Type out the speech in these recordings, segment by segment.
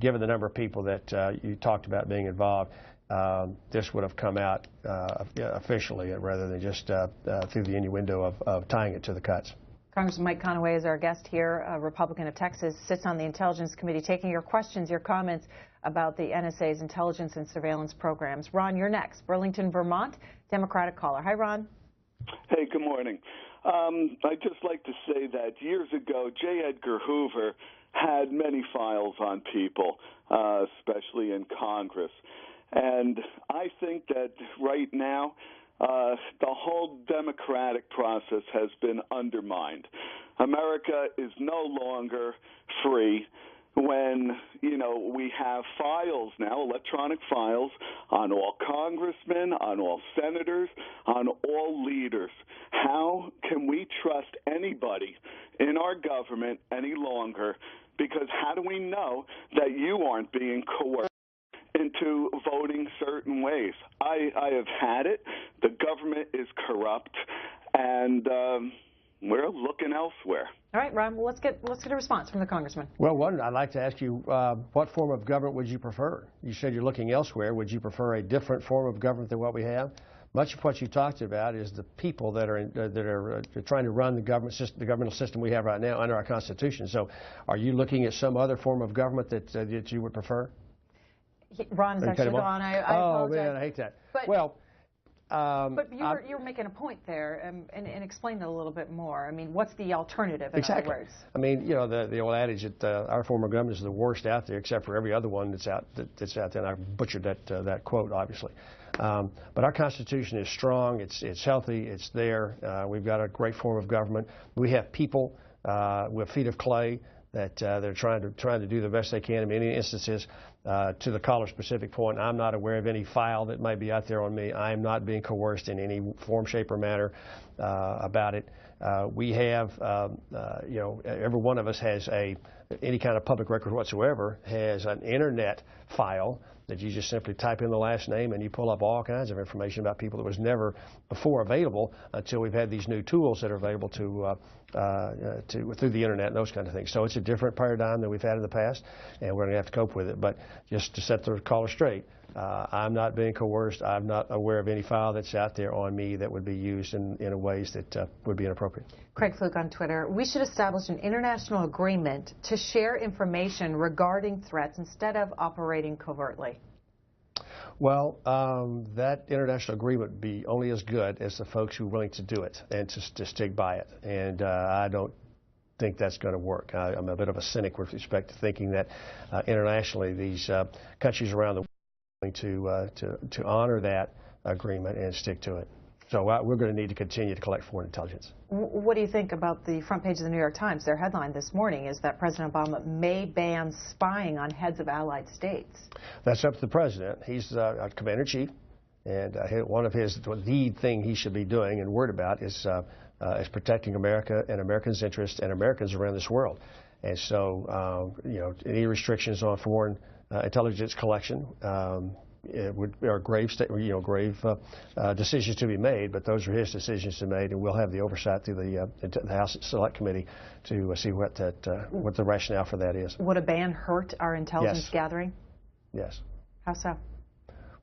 given the number of people that you talked about being involved, this would have come out officially rather than just through the innuendo of tying it to the cuts. Congressman Mike Conaway is our guest here, a Republican of Texas, sits on the Intelligence Committee, taking your questions, your comments about the NSA's intelligence and surveillance programs. Ron, you're next. Burlington, Vermont, Democratic caller. Hi, Ron. Hey, good morning. I'd just like to say that years ago, J. Edgar Hoover had many files on people, especially in Congress. And I think that right now, the whole democratic process has been undermined. America is no longer free when, we have files now, electronic files, on all congressmen, on all senators, on all leaders. How can we trust anybody in our government any longer? Because how do we know that you aren't being coerced into voting certain ways? I have had it. The government is corrupt, and we're looking elsewhere. All right, Ron, well, let's get a response from the congressman. Well, one, I'd like to ask you, what form of government would you prefer? You said you're looking elsewhere. Would you prefer a different form of government than what we have? Much of what you talked about is the people that are trying to run the governmental system we have right now under our Constitution. So, are you looking at some other form of government that you would prefer? Ron is actually gone. I apologize. Oh man, I hate that. But, well, but you were making a point there, and explain it a little bit more. I mean, what's the alternative? In exactly. Other words? I mean, the old adage that our form of government is the worst out there, except for every other one that's out there. And I butchered that quote, obviously. But our Constitution is strong. It's healthy. It's there. We've got a great form of government. We have people with feet of clay that they're trying to do the best they can in many instances. To the caller's specific point, I'm not aware of any file that might be out there on me. I am not being coerced in any form, shape, or manner about it. We have, every one of us has any kind of public record whatsoever has an internet file that you just simply type in the last name and you pull up all kinds of information about people that was never before available until we've had these new tools that are available through the internet and those kind of things. So it's a different paradigm than we've had in the past, and we're going to have to cope with it. But just to set the caller straight, I'm not being coerced. I'm not aware of any file that's out there on me that would be used in ways that would be inappropriate. Craig Fluke on Twitter. We should establish an international agreement to share information regarding threats instead of operating covertly. Well, that international agreement would be only as good as the folks who are willing to do it and to stick by it. And I don't think that's going to work. I'm a bit of a cynic with respect to thinking that internationally these countries around the world are going to honor that agreement and stick to it. So we're going to need to continue to collect foreign intelligence. What do you think about the front page of the New York Times? Their headline this morning is that President Obama may ban spying on heads of allied states. That's up to the president. He's commander-in-chief, and the lead thing he should be doing and worried about is protecting America and Americans' interests and Americans around this world. And so, any restrictions on foreign intelligence collection are grave decisions to be made, but those are his decisions to make, and we'll have the oversight through the House Select Committee to see what the rationale for that is. Would a ban hurt our intelligence gathering? Yes. How so?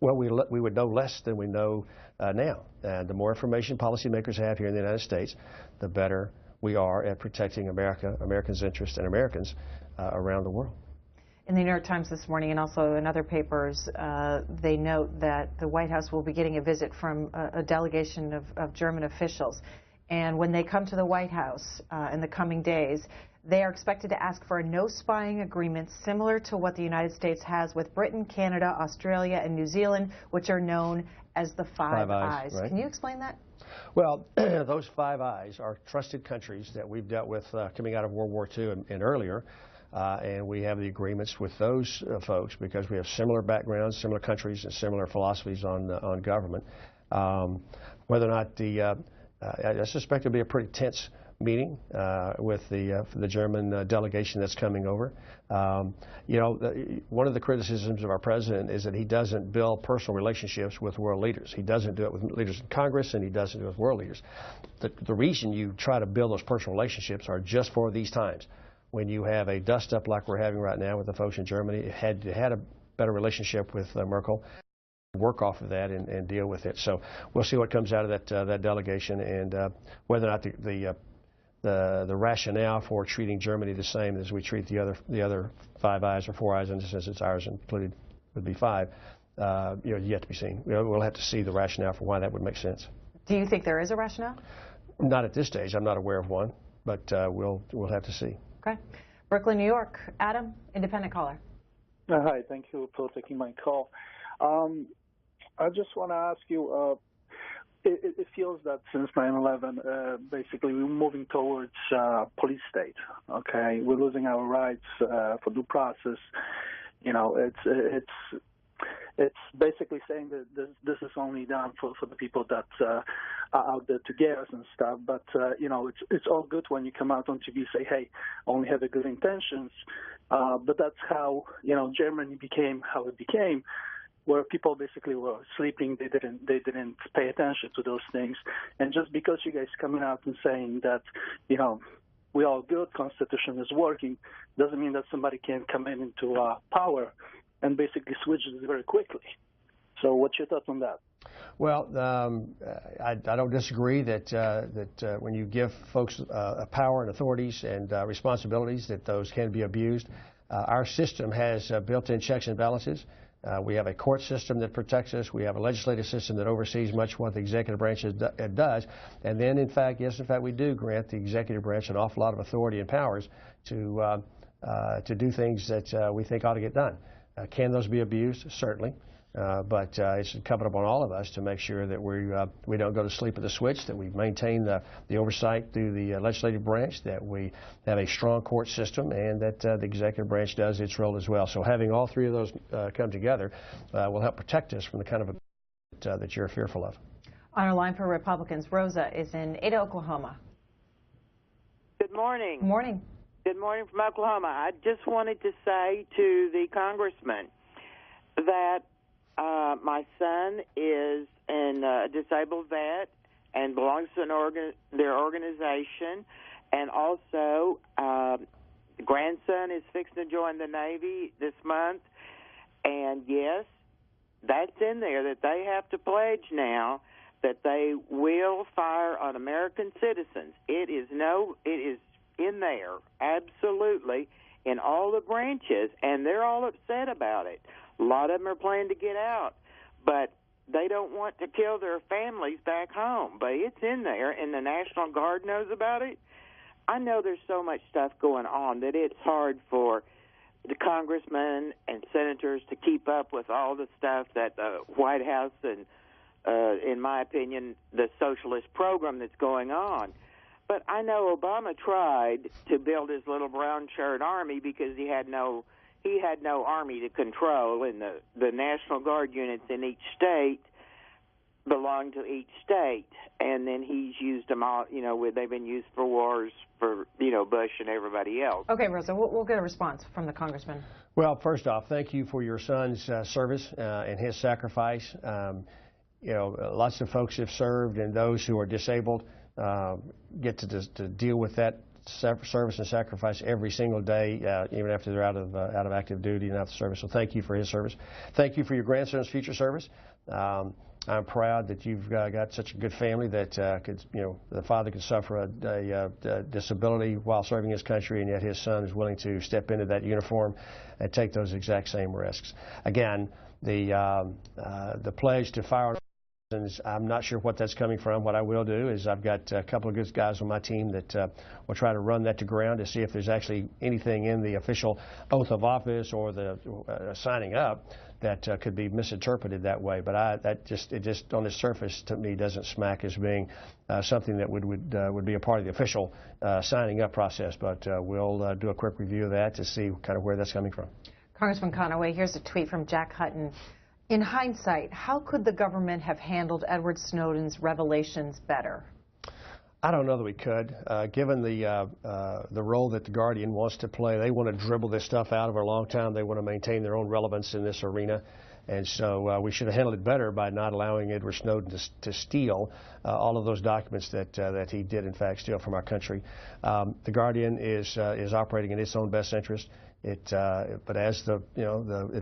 Well, we would know less than we know now. And the more information policymakers have here in the United States, the better we are at protecting America, Americans' interests, and Americans around the world. In the New York Times this morning and also in other papers, they note that the White House will be getting a visit from a delegation of German officials. And when they come to the White House in the coming days, they are expected to ask for a no-spying agreement similar to what the United States has with Britain, Canada, Australia, and New Zealand, which are known as the Five Eyes. Right? Can you explain that? Well, those Five Eyes are trusted countries that we've dealt with coming out of World War II and earlier. And we have the agreements with those folks because we have similar backgrounds, similar countries, and similar philosophies on government. Whether or not I suspect it'll be a pretty tense meeting with the German delegation that's coming over. One of the criticisms of our president is that he doesn't build personal relationships with world leaders. He doesn't do it with leaders in Congress, and he doesn't do it with world leaders. The reason you try to build those personal relationships are just for these times. when you have a dust-up like we're having right now with the folks in Germany, it had a better relationship with Merkel, work off of that and deal with it. So we'll see what comes out of that delegation, and whether or not the rationale for treating Germany the same as we treat the other Five Eyes or Four Eyes, and since it's ours included would be five, yet to be seen. We'll have to see the rationale for why that would make sense. Do you think there is a rationale? Not at this stage. I'm not aware of one, but we'll have to see. Okay. Brooklyn, New York. Adam, independent caller. Hi, thank you for taking my call. I just want to ask you, it feels that since 9/11, basically we're moving towards police state. Okay, we're losing our rights for due process. It's basically saying that this is only done for the people that are out there to get us and stuff. But it's all good when you come out on TV and say, hey, only have the good intentions. But that's how Germany became how it became, where people basically were sleeping. They didn't pay attention to those things. And just because you guys coming out and saying that we're all good, Constitution is working, doesn't mean that somebody can come into power and basically switch it very quickly. So what's your thoughts on that? Well, I don't disagree that when you give folks power and authorities and responsibilities, that those can be abused. Our system has built-in checks and balances. We have a court system that protects us. We have a legislative system that oversees much what the executive branch does. And then, in fact, we do grant the executive branch an awful lot of authority and powers to do things that we think ought to get done. Can those be abused? Certainly. But it's incumbent upon all of us to make sure that we don't go to sleep at the switch, that we maintain the oversight through the legislative branch, that we have a strong court system, and that the executive branch does its role as well. So having all three of those come together will help protect us from the kind of that you're fearful of. On our line for Republicans, Rosa is in Ada, Oklahoma. Good morning. Good morning. Good morning from Oklahoma. I just wanted to say to the congressman that my son is a disabled vet and belongs to their organization, and also the grandson is fixing to join the Navy this month, and yes, that's in there, that they have to pledge now that they will fire on American citizens. It is in there, absolutely, in all the branches, and they're all upset about it. A lot of them are planning to get out, but they don't want to kill their families back home. But it's in there, and the National Guard knows about it. I know there's so much stuff going on that it's hard for the congressmen and senators to keep up with all the stuff that the White House and, in my opinion, the socialist program that's going on. But I know Obama tried to build his little brown shirt army because he had no army to control, and the National Guard units in each state belong to each state, and then he's used them all. They've been used for wars for Bush and everybody else. Okay, Rosa, we'll get a response from the congressman. Well, first off, thank you for your son's service and his sacrifice. Lots of folks have served, and those who are disabled get to deal with that service and sacrifice every single day, even after they're out of active duty and out of service. So thank you for his service. Thank you for your grandson's future service. I'm proud that you've got such a good family that the father could suffer a disability while serving his country, and yet his son is willing to step into that uniform and take those exact same risks. Again, the pledge to fire on I'm not sure what that's coming from. What I will do is I've got a couple of good guys on my team that will try to run that to ground to see if there's actually anything in the official oath of office or the signing up that could be misinterpreted that way. But it just on the surface to me doesn't smack as being something that would be a part of the official signing up process. But we'll do a quick review of that to see kind of where that's coming from. Congressman Conaway, here's a tweet from Jack Hutton. In hindsight, how could the government have handled Edward Snowden's revelations better? I don't know that we could. Given the role that the Guardian wants to play, they want to dribble this stuff out over a long time. They want to maintain their own relevance in this arena. And so we should have handled it better by not allowing Edward Snowden to steal all of those documents that he did, in fact, steal from our country. The Guardian is operating in its own best interest. But as the